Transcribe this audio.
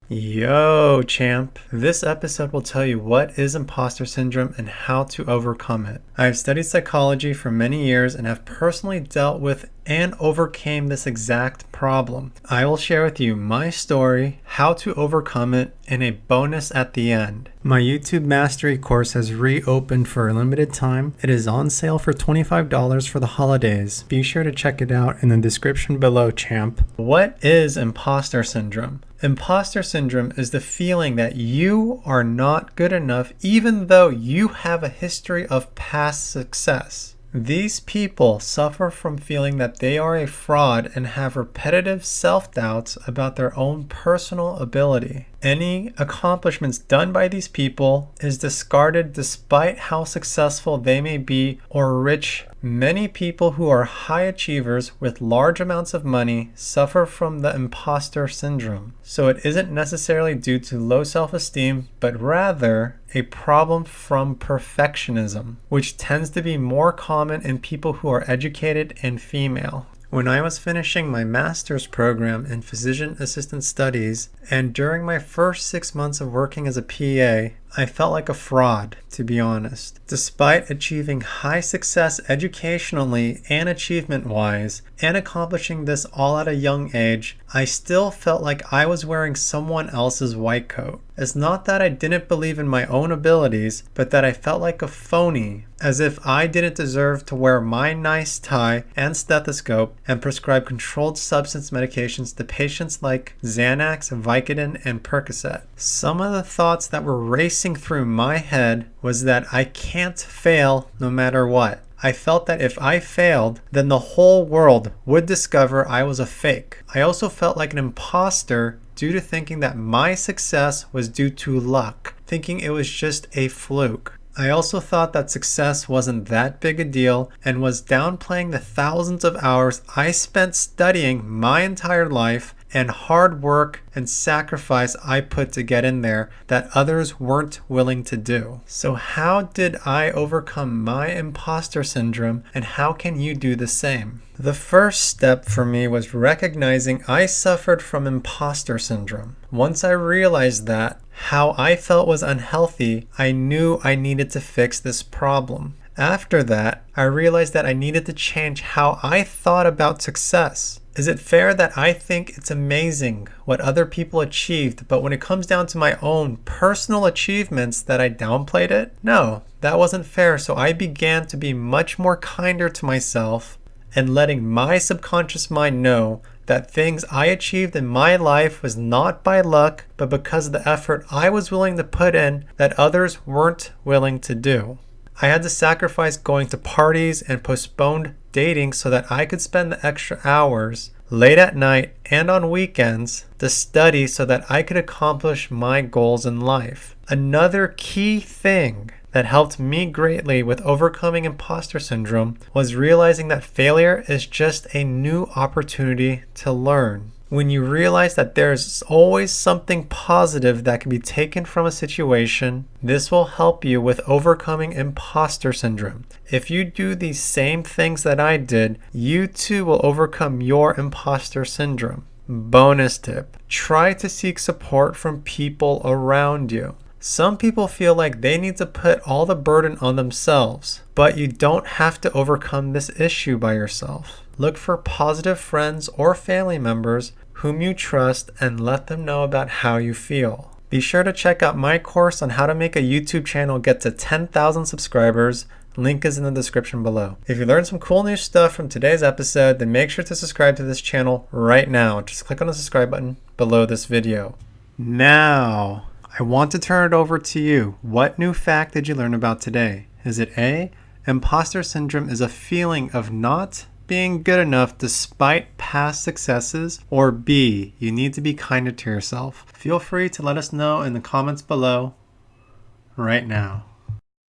Yo, champ. This episode will tell you what is imposter syndrome and how to overcome it. I have studied psychology for many years and have personally dealt with and overcame this exact problem. I will share with you my story, how to overcome it, and a bonus at the end. My YouTube Mastery course has reopened for a limited time. It is on sale for $25 for the holidays. Be sure to check it out in the description below, champ. What is imposter syndrome? Imposter syndrome is the feeling that you are not good enough even though you have a history of past success. These people suffer from feeling that they are a fraud and have repetitive self-doubts about their own personal ability. Any accomplishments done by these people is discarded despite how successful they may be or rich. Many people who are high achievers with large amounts of money suffer from the imposter syndrome. So it isn't necessarily due to low self-esteem, but rather a problem from perfectionism, which tends to be more common in people who are educated and female. When I was finishing my master's program in physician assistant studies, and during my first 6 months of working as a PA, I felt like a fraud, to be honest. Despite achieving high success educationally and achievement-wise, and accomplishing this all at a young age, I still felt like I was wearing someone else's white coat. It's not that I didn't believe in my own abilities, but that I felt like a phony, as if I didn't deserve to wear my nice tie and stethoscope and prescribe controlled substance medications to patients like Xanax, Vicodin, and Percocet. Some of the thoughts that were racing through my head was that I can't fail no matter what. I felt that if I failed, then the whole world would discover I was a fake. I also felt like an imposter due to thinking that my success was due to luck, thinking it was just a fluke. I also thought that success wasn't that big a deal and was downplaying the thousands of hours I spent studying my entire life and hard work and sacrifice I put to get in there that others weren't willing to do. So how did I overcome my imposter syndrome, and how can you do the same? The first step for me was recognizing I suffered from imposter syndrome. Once I realized that how I felt was unhealthy, I knew I needed to fix this problem. After that, I realized that I needed to change how I thought about success. Is it fair that I think it's amazing what other people achieved, but when it comes down to my own personal achievements that I downplayed it? No, that wasn't fair, so I began to be much more kinder to myself and letting my subconscious mind know that things I achieved in my life was not by luck, but because of the effort I was willing to put in that others weren't willing to do. I had to sacrifice going to parties and postponed dating so that I could spend the extra hours late at night and on weekends to study so that I could accomplish my goals in life. Another key thing that helped me greatly with overcoming imposter syndrome was realizing that failure is just a new opportunity to learn. When you realize that there's always something positive that can be taken from a situation, this will help you with overcoming imposter syndrome. If you do these same things that I did, you too will overcome your imposter syndrome. Bonus tip: try to seek support from people around you. Some people feel like they need to put all the burden on themselves, but you don't have to overcome this issue by yourself. Look for positive friends or family members whom you trust and let them know about how you feel. Be sure to check out my course on how to make a YouTube channel get to 10,000 subscribers. Link is in the description below. If you learned some cool new stuff from today's episode, then make sure to subscribe to this channel right now. Just click on the subscribe button below this video. Now, I want to turn it over to you. What new fact did you learn about today? Is it A, imposter syndrome is a feeling of not being good enough despite past successes, or B, you need to be kinder to yourself? Feel free to let us know in the comments below right now.